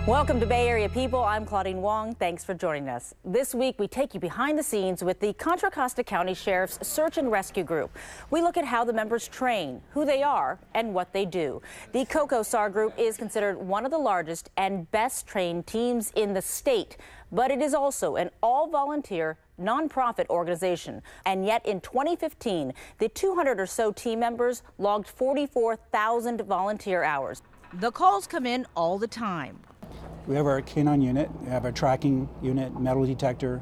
Welcome to Bay Area People. I'm Claudine Wong. Thanks for joining us. This week, we take you behind the scenes with the Contra Costa County Sheriff's Search and Rescue Group. We look at how the members train, who they are, and what they do. The COCOSAR group is considered one of the largest and best trained teams in the state, but it is also an all-volunteer nonprofit organization. And yet in 2015, the 200 or so team members logged 44,000 volunteer hours. The calls come in all the time. We have our canine unit, we have our tracking unit, metal detector,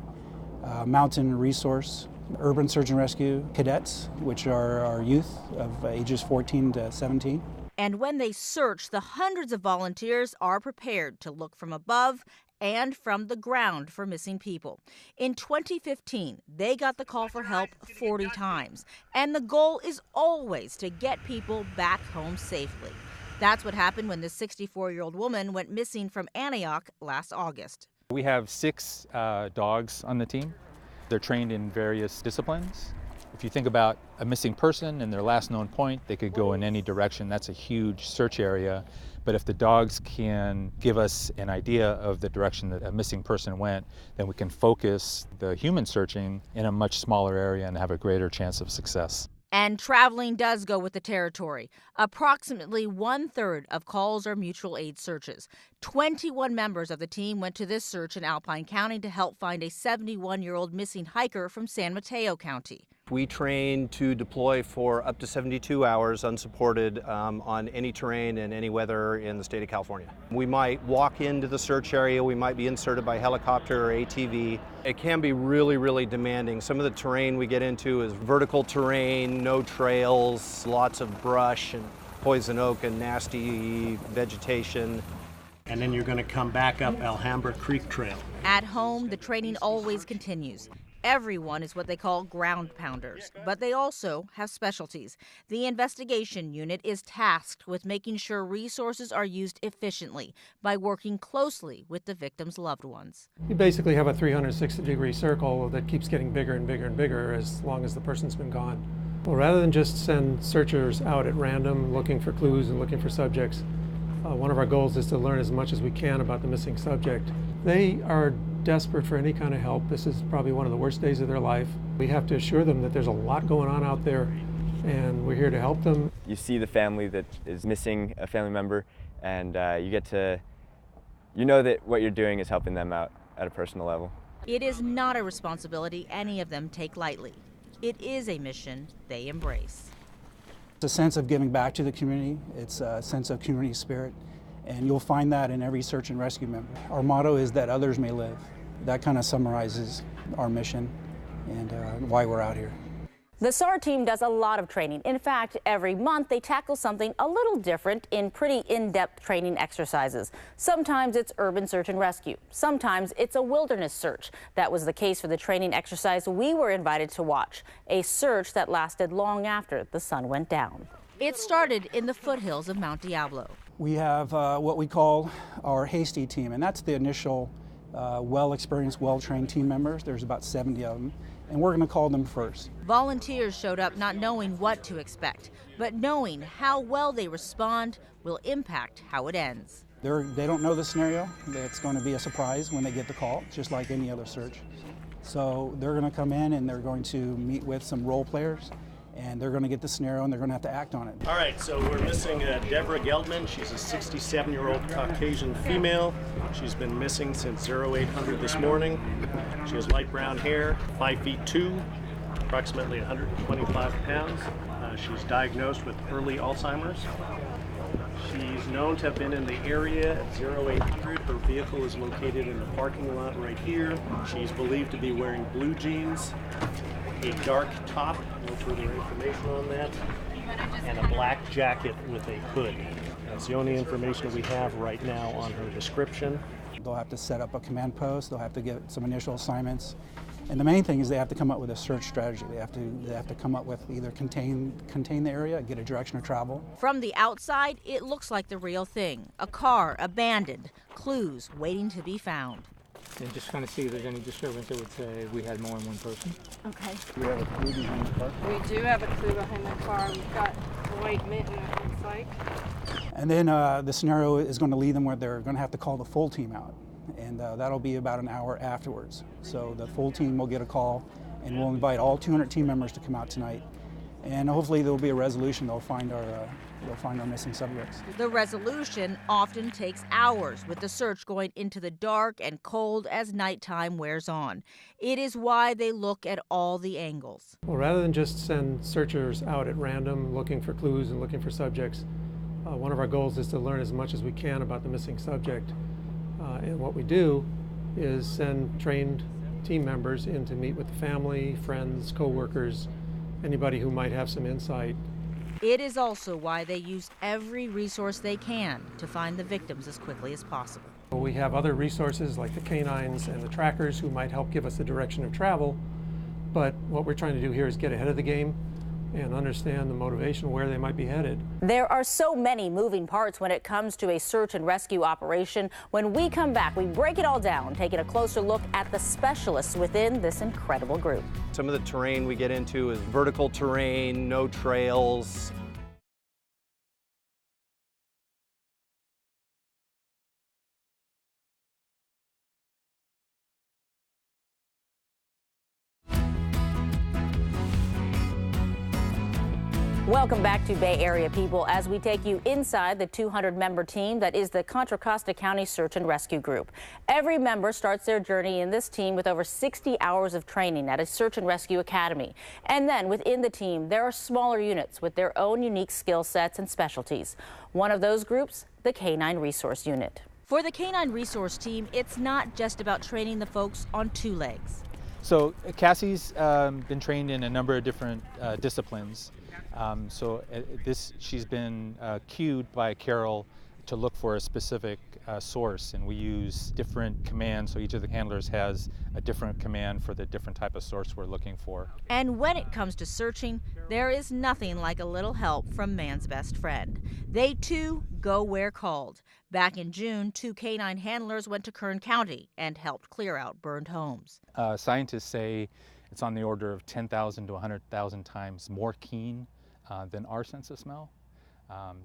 mountain resource, urban search and rescue cadets, which are our youth of ages 14 to 17. And when they search, the hundreds of volunteers are prepared to look from above and from the ground for missing people. In 2015, they got the call for help 40 times. And the goal is always to get people back home safely. That's what happened when this 64-year-old woman went missing from Antioch last August. We have 6 dogs on the team. They're trained in various disciplines. If you think about a missing person and their last known point, they could go in any direction. That's a huge search area. But if the dogs can give us an idea of the direction that a missing person went, then we can focus the human searching in a much smaller area and have a greater chance of success. And traveling does go with the territory. Approximately 1/3 of calls are mutual aid searches. 21 members of the team went to this search in Alpine County to help find a 71-year-old missing hiker from San Mateo County. We train to deploy for up to 72 hours unsupported on any terrain and any weather in the state of California. We might walk into the search area, we might be inserted by helicopter or ATV. It can be really, really demanding. Some of the terrain we get into is vertical terrain, no trails, lots of brush and poison oak and nasty vegetation. And then you're going to come back up Alhambra Creek Trail. At home, the training always continues. Everyone is what they call ground pounders, but they also have specialties. The investigation unit is tasked with making sure resources are used efficiently by working closely with the victim's loved ones. You basically have a 360-degree circle that keeps getting bigger and bigger and bigger as long as the person's been gone. Well, rather than just send searchers out at random looking for clues and looking for subjects, one of our goals is to learn as much as we can about the missing subject. They are desperate for any kind of help. This is probably one of the worst days of their life. We have to assure them that there's a lot going on out there and we're here to help them. You see the family that is missing a family member and you know that what you're doing is helping them out at a personal level. It is not a responsibility any of them take lightly. It is a mission they embrace. It's a sense of giving back to the community. It's a sense of community spirit. And you'll find that in every search and rescue member. Our motto is that others may live. That kind of summarizes our mission and why we're out here. The SAR team does a lot of training. In fact, every month they tackle something a little different in pretty in-depth training exercises. Sometimes it's urban search and rescue. Sometimes it's a wilderness search. That was the case for the training exercise we were invited to watch, a search that lasted long after the sun went down. It started in the foothills of Mount Diablo. We have what we call our hasty team, and that's the initial well-experienced, well-trained team members. There's about 70 of them, and we're going to call them first. Volunteers showed up not knowing what to expect, but knowing how well they respond will impact how it ends. They don't know the scenario. It's going to be a surprise when they get the call, just like any other search. So they're going to come in and they're going to meet with some role players, and they're going to get the scenario and they're going to have to act on it. All right, so we're missing Deborah Geldman. She's a 67-year-old Caucasian female. She's been missing since 0800 this morning. She has light brown hair, 5'2", approximately 125 pounds. She's diagnosed with early Alzheimer's. She's known to have been in the area at 0800. Her vehicle is located in the parking lot right here. She's believed to be wearing blue jeans, a dark top, no further information on that, and a black jacket with a hood. That's the only information we have right now on her description. They'll have to set up a command post, they'll have to get some initial assignments, and the main thing is they have to come up with a search strategy. They have to come up with either contain the area, get a direction of travel. From the outside, it looks like the real thing. A car abandoned, clues waiting to be found. And just kind of see if there's any disturbance that would say we had more than one person. Okay. Do we have a clue behind the car? We do have a clue behind the car. We've got white mitten, it looks like. And then the scenario is going to lead them where they're going to have to call the full team out. And that'll be about an hour afterwards. So the full team will get a call, and we'll invite all 200 team members to come out tonight. And hopefully there will be a resolution. They'll find our missing subjects. The resolution often takes hours, with the search going into the dark and cold as nighttime wears on. It is why they look at all the angles. Well, rather than just send searchers out at random looking for clues and looking for subjects, one of our goals is to learn as much as we can about the missing subject. And what we do is send trained team members in to meet with the family, friends, co-workers, anybody who might have some insight. It is also why they use every resource they can to find the victims as quickly as possible. We have other resources like the canines and the trackers who might help give us the direction of travel, but what we're trying to do here is get ahead of the game and understand the motivation where they might be headed. There are so many moving parts when it comes to a search and rescue operation. When we come back, we break it all down, taking a closer look at the specialists within this incredible group. Some of the terrain we get into is vertical terrain, no trails. Welcome back to Bay Area People as we take you inside the 200-member team that is the Contra Costa County Search and Rescue Group. Every member starts their journey in this team with over 60 hours of training at a search and rescue academy. And then within the team, there are smaller units with their own unique skill sets and specialties. One of those groups, the Canine Resource Unit. For the Canine Resource Team, it's not just about training the folks on two legs. So Cassie's been trained in a number of different disciplines. She's been cued by Carol to look for a specific source, and we use different commands, so each of the handlers has a different command for the different type of source we're looking for. And when it comes to searching, there is nothing like a little help from man's best friend. They too go where called. Back in June, 2 canine handlers went to Kern County and helped clear out burned homes. Scientists say it's on the order of 10,000 to 100,000 times more keen than our sense of smell.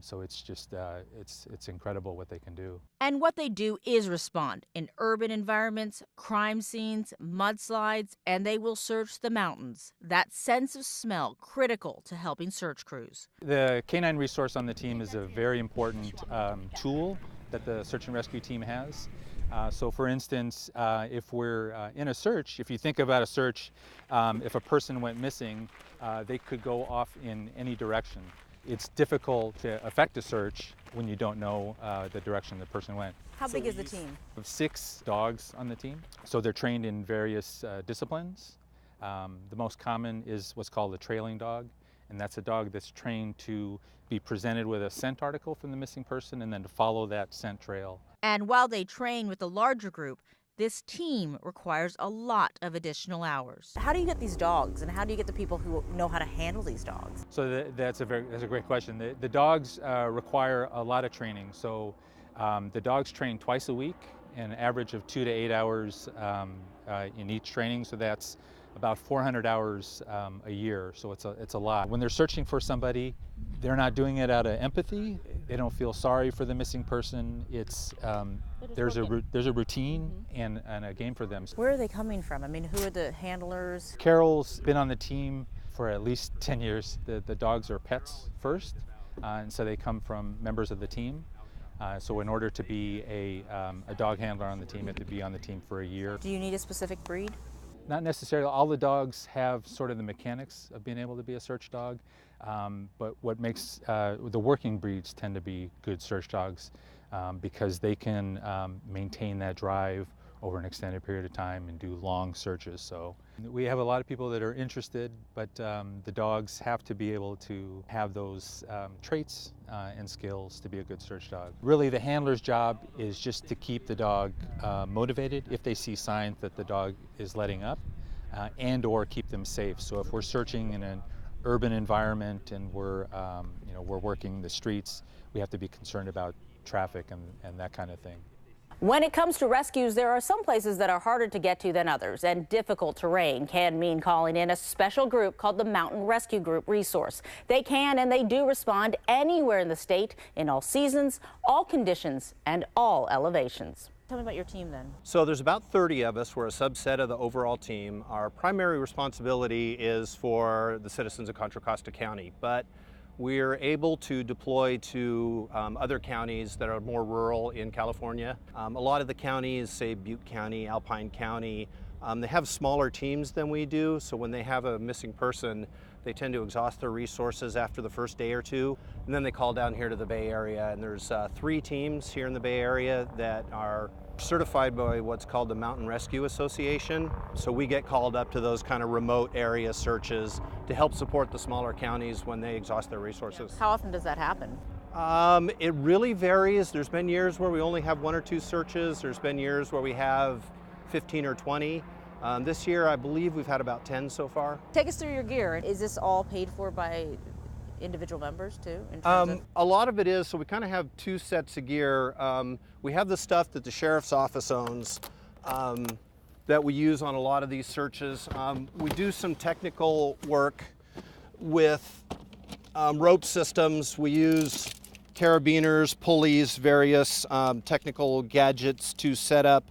So it's just, it's incredible what they can do. And what they do is respond in urban environments, crime scenes, mudslides, and they will search the mountains. That sense of smell critical to helping search crews. The canine resource on the team is a very important tool that the search and rescue team has. So for instance, if we're in a search, if you think about a search, if a person went missing, they could go off in any direction. It's difficult to effect a search when you don't know the direction the person went. How big is the team? We have 6 dogs on the team, so they're trained in various disciplines. The most common is what's called a trailing dog, and that's a dog that's trained to be presented with a scent article from the missing person and then to follow that scent trail. And while they train with the larger group, this team requires a lot of additional hours. How do you get these dogs, and how do you get the people who know how to handle these dogs? So that's a great question. The dogs require a lot of training. So the dogs train twice a week, an average of 2 to 8 hours in each training. So that's about 400 hours a year. So it's a lot. When they're searching for somebody, they're not doing it out of empathy. They don't feel sorry for the missing person. It's there's a routine and a game for them. Where are they coming from? I mean, who are the handlers? Carol's been on the team for at least 10 years. The dogs are pets first, and so they come from members of the team. So in order to be a dog handler on the team, you have to be on the team for a year. Do you need a specific breed? Not necessarily. All the dogs have sort of the mechanics of being able to be a search dog, but what makes the working breeds tend to be good search dogs because they can maintain that drive over an extended period of time and do long searches. So we have a lot of people that are interested, but the dogs have to be able to have those traits and skills to be a good search dog. Really, the handler's job is just to keep the dog motivated if they see signs that the dog is letting up, and or keep them safe. So if we're searching in an urban environment and we're working the streets, we have to be concerned about traffic and that kind of thing. When it comes to rescues, there are some places that are harder to get to than others, and difficult terrain can mean calling in a special group called the Mountain Rescue Group Resource. They can and they do respond anywhere in the state, in all seasons, all conditions, and all elevations. Tell me about your team then. So there's about 30 of us. We're a subset of the overall team. Our primary responsibility is for the citizens of Contra Costa County, but we're able to deploy to other counties that are more rural in California. A lot of the counties, say Butte County, Alpine County, they have smaller teams than we do, so when they have a missing person, they tend to exhaust their resources after the first day or two, and then they call down here to the Bay Area. And there's 3 teams here in the Bay Area that are certified by what's called the Mountain Rescue Association. So we get called up to those kind of remote area searches to help support the smaller counties when they exhaust their resources. How often does that happen? It really varies. There's been years where we only have 1 or 2 searches. There's been years where we have 15 or 20. This year, I believe we've had about 10 so far. Take us through your gear. Is this all paid for by individual members too? In terms of... A lot of it is, so we kind of have 2 sets of gear. We have the stuff that the sheriff's office owns that we use on a lot of these searches. We do some technical work with rope systems. We use carabiners, pulleys, various technical gadgets to set up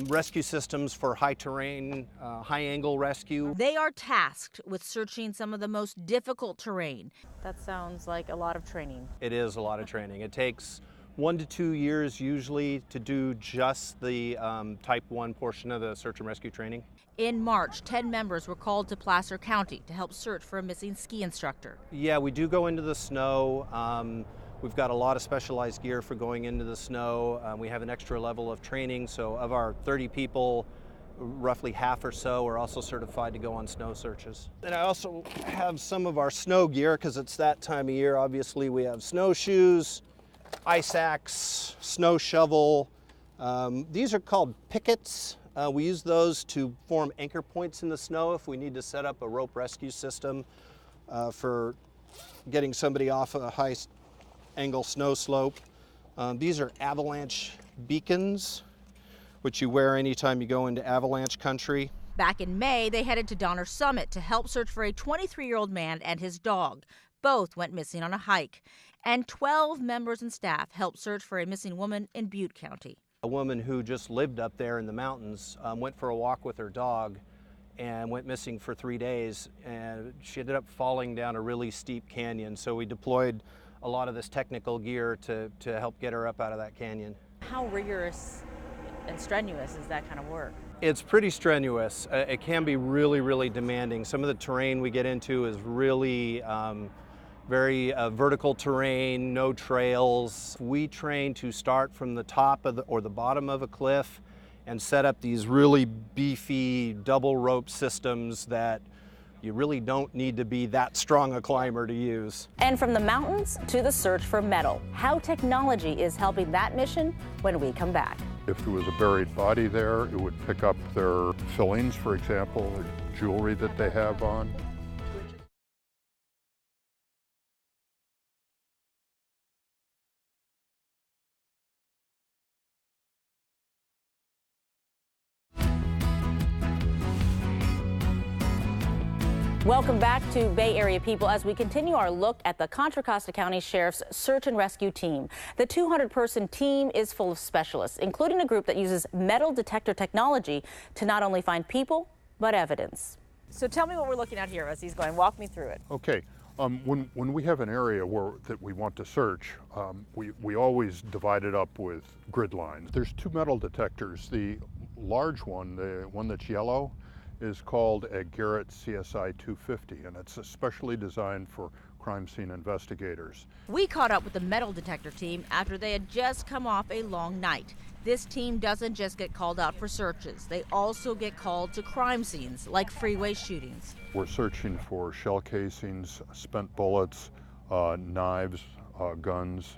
rescue systems for high terrain, high angle rescue. They are tasked with searching some of the most difficult terrain. That sounds like a lot of training. It is a lot of training. It takes 1 to 2 years usually to do just the type 1 portion of the search and rescue training. In March, 10 members were called to Placer County to help search for a missing ski instructor. Yeah, we do go into the snow. We've got a lot of specialized gear for going into the snow. We have an extra level of training, so of our 30 people, roughly half or so are also certified to go on snow searches. And I also have some of our snow gear because it's that time of year. Obviously, we have snowshoes, ice axe, snow shovel. These are called pickets. We use those to form anchor points in the snow if we need to set up a rope rescue system for getting somebody off a high angle snow slope. These are avalanche beacons, which you wear anytime you go into avalanche country. Back in May, they headed to Donner Summit to help search for a 23-year-old man and his dog. Both went missing on a hike. And 12 members and staff helped search for a missing woman in Butte County. A woman who just lived up there in the mountains went for a walk with her dog and went missing for 3 days, and she ended up falling down a really steep canyon. So we deployed a lot of this technical gear to help get her up out of that canyon. How rigorous and strenuous is that kind of work? It's pretty strenuous. It can be really, really demanding. Some of the terrain we get into is really very vertical terrain, no trails. We train to start from the top of or the bottom of a cliff and set up these really beefy double rope systems that you really don't need to be that strong a climber to use. And from the mountains to the search for metal, how technology is helping that mission when we come back. If there was a buried body there, it would pick up their fillings, for example, or jewelry that they have on. Welcome back to Bay Area People as we continue our look at the Contra Costa County Sheriff's Search and Rescue Team. The 200-person team is full of specialists, including a group that uses metal detector technology to not only find people, but evidence. So tell me what we're looking at here as he's going. Walk me through it. Okay. When we have an area that we want to search, we always divide it up with grid lines. There's 2 metal detectors. The large one, the one that's yellow, is called a Garrett CSI 250, and it's especially designed for crime scene investigators. We caught up with the metal detector team after they had just come off a long night. This team doesn't just get called out for searches. They also get called to crime scenes like freeway shootings. We're searching for shell casings, spent bullets, knives, guns,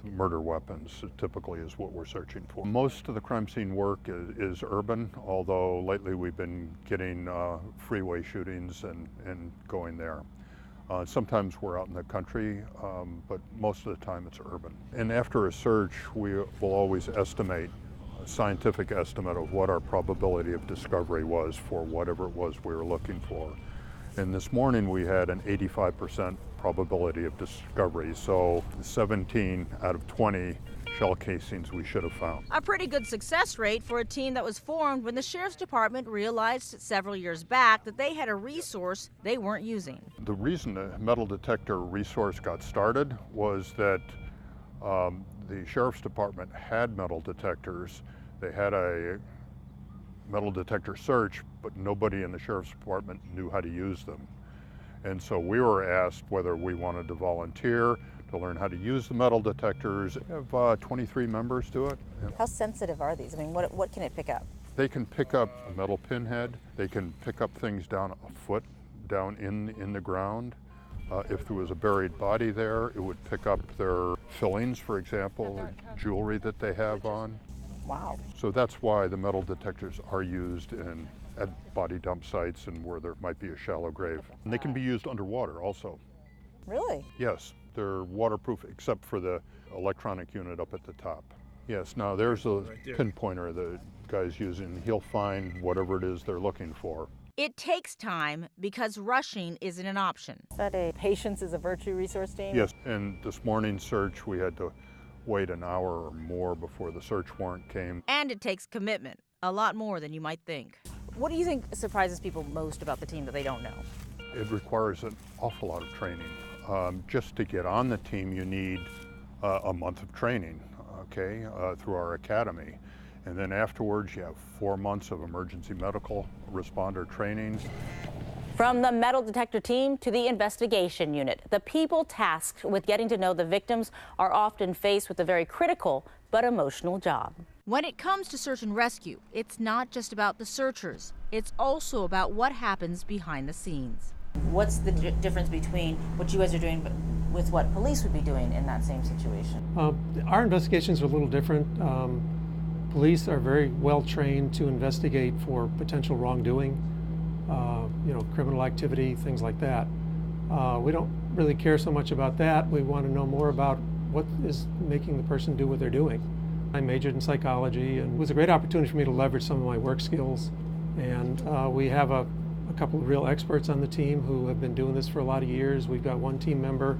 murder weapons typically is what we're searching for. Most of the crime scene work is urban, although lately we've been getting freeway shootings and going there. Sometimes we're out in the country, but most of the time it's urban. And after a search, we will always estimate a scientific estimate of what our probability of discovery was for whatever it was we were looking for. And this morning we had an 85% probability of discovery, so 17 out of 20 shell casings we should have found. A pretty good success rate for a team that was formed when the Sheriff's Department realized several years back that they had a resource they weren't using. The reason the metal detector resource got started was that the Sheriff's Department had metal detectors. They had a metal detector search, but nobody in the Sheriff's Department knew how to use them. And so we were asked whether we wanted to volunteer to learn how to use the metal detectors. We have 23 members do it. How sensitive are these? I mean, what can it pick up? They can pick up a metal pinhead. They can pick up things down a foot down in the ground. If there was a buried body there, it would pick up their fillings, for example, jewelry that they have on. Wow. So that's why the metal detectors are used at body dump sites and where there might be a shallow grave. And they can be used underwater also. Really? Yes, they're waterproof except for the electronic unit up at the top. Yes, now there's a pinpointer the guy's using. He'll find whatever it is they're looking for. It takes time because rushing isn't an option. Is that a patience is a virtue resource team? Yes, and this morning's search we had to wait an hour or more before the search warrant came. And it takes commitment, a lot more than you might think. What do you think surprises people most about the team that they don't know? It requires an awful lot of training. Just to get on the team, you need a month of training, okay, through our academy. And then afterwards, you have 4 months of emergency medical responder training. From the metal detector team to the investigation unit, the people tasked with getting to know the victims are often faced with a very critical but emotional job. When it comes to search and rescue, it's not just about the searchers. It's also about what happens behind the scenes. What's the difference between what you guys are doing with what police would be doing in that same situation? Our investigations are a little different. Police are very well trained to investigate for potential wrongdoing, criminal activity, things like that. We don't really care so much about that. We want to know more about what is making the person do what they're doing. I majored in psychology, and it was a great opportunity for me to leverage some of my work skills. And we have a couple of real experts on the team who have been doing this for a lot of years. We've got one team member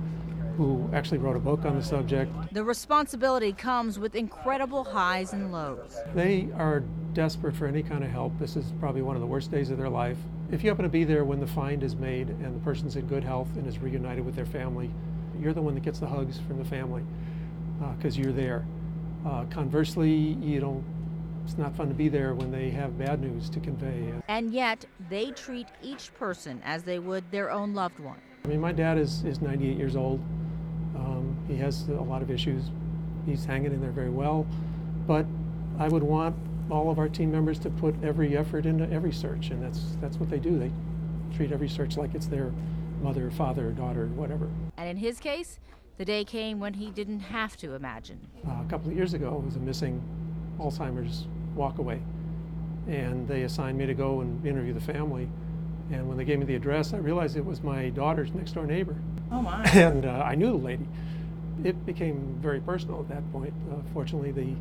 who actually wrote a book on the subject. The responsibility comes with incredible highs and lows. They are desperate for any kind of help. This is probably one of the worst days of their life. If you happen to be there when the find is made and the person's in good health and is reunited with their family, you're the one that gets the hugs from the family because you're there. Conversely, it's not fun to be there when they have bad news to convey. And yet, they treat each person as they would their own loved one. I mean, my dad is 98 years old. He has a lot of issues. He's hanging in there very well. But I would want all of our team members to put every effort into every search, and that's what they do. They treat every search like it's their mother, father, daughter, whatever. And in his case, the day came when he didn't have to imagine. A couple of years ago, it was a missing Alzheimer's walkaway, and they assigned me to go and interview the family. And when they gave me the address, I realized it was my daughter's next door neighbor. Oh my. And I knew the lady. It became very personal at that point. Fortunately, the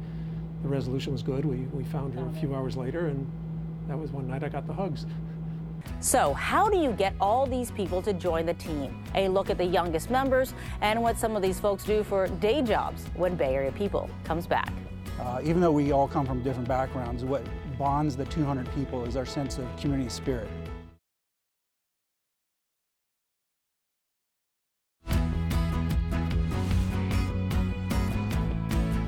resolution was good. We found her a few hours later, and that was one night I got the hugs. So how do you get all these people to join the team? A look at the youngest members and what some of these folks do for day jobs when Bay Area People comes back. Even though we all come from different backgrounds, what bonds the 200 people is our sense of community spirit.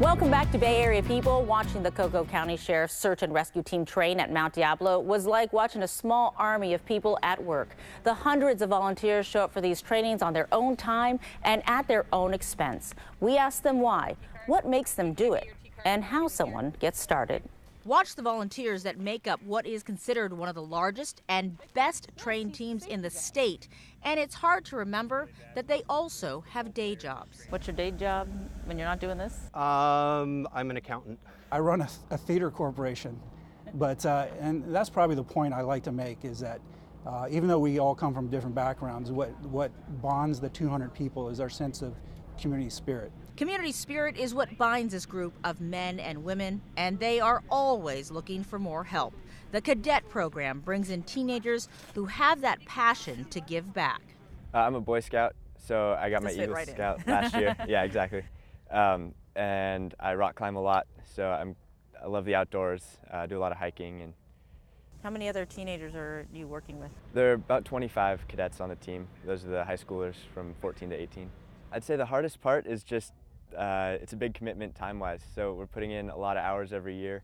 Welcome back to Bay Area People. Watching the Cocoa County Sheriff's Search and Rescue Team train at Mount Diablo was like watching a small army of people at work. The hundreds of volunteers show up for these trainings on their own time and at their own expense. We asked them why, what makes them do it, and how someone gets started. Watch the volunteers that make up what is considered one of the largest and best trained teams in the state. And it's hard to remember that they also have day jobs. What's your day job when you're not doing this? I'm an accountant. I run a theater corporation, but and that's probably the point I like to make is that Even though we all come from different backgrounds, what bonds the 200 people is our sense of community spirit. Community spirit is what binds this group of men and women, and they are always looking for more help. The cadet program brings in teenagers who have that passion to give back. I'm a Boy Scout, so I got my Eagle Scout last year. Yeah, exactly. And I rock climb a lot, so I love the outdoors, do a lot of hiking. And How many other teenagers are you working with? there are about 25 cadets on the team. Those are the high schoolers from 14 to 18. I'd say the hardest part is just it's a big commitment time-wise, so we're putting in a lot of hours every year,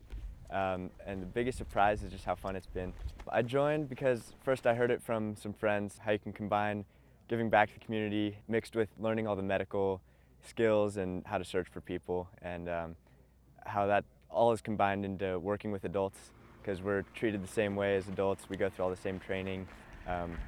and the biggest surprise is just how fun it's been. I joined because first I heard it from some friends, how you can combine giving back to the community mixed with learning all the medical skills and how to search for people, and how that all is combined into working with adults, because we're treated the same way as adults. We go through all the same training,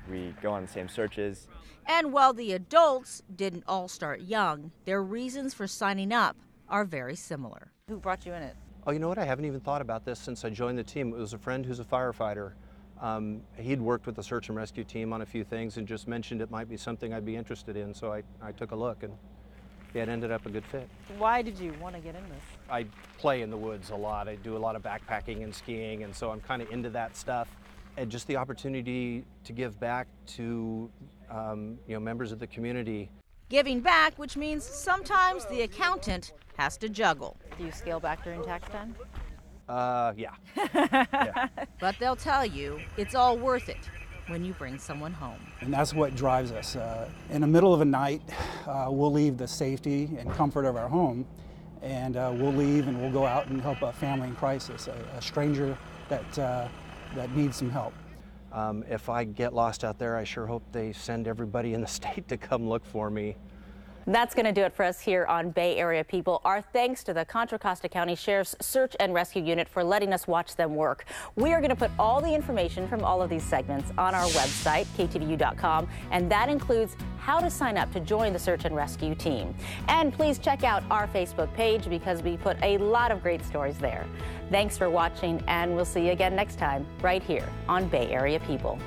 we go on the same searches. And while the adults didn't all start young, their reasons for signing up are very similar. Who brought you in it? Oh, you know what? I haven't even thought about this since I joined the team. It was a friend who's a firefighter. He'd worked with the search and rescue team on a few things and just mentioned it might be something I'd be interested in, so I took a look, and yeah, it ended up a good fit. Why did you want to get in this? I play in the woods a lot. I do a lot of backpacking and skiing, and so I'm kind of into that stuff. And just the opportunity to give back to members of the community. Giving back, which means sometimes the accountant has to juggle. Do you scale back during tax time? Yeah. But they'll tell you it's all worth it when you bring someone home. And that's what drives us. In the middle of a night, we'll leave the safety and comfort of our home, and we'll leave and we'll go out and help a family in crisis, a stranger that needs some help. If I get lost out there, I sure hope they send everybody in the state to come look for me. That's going to do it for us here on Bay Area People. Our thanks to the Contra Costa County Sheriff's Search and Rescue Unit for letting us watch them work. We are going to put all the information from all of these segments on our website, KTVU.com, and that includes how to sign up to join the search and rescue team. And please check out our Facebook page because we put a lot of great stories there. Thanks for watching, and we'll see you again next time right here on Bay Area People.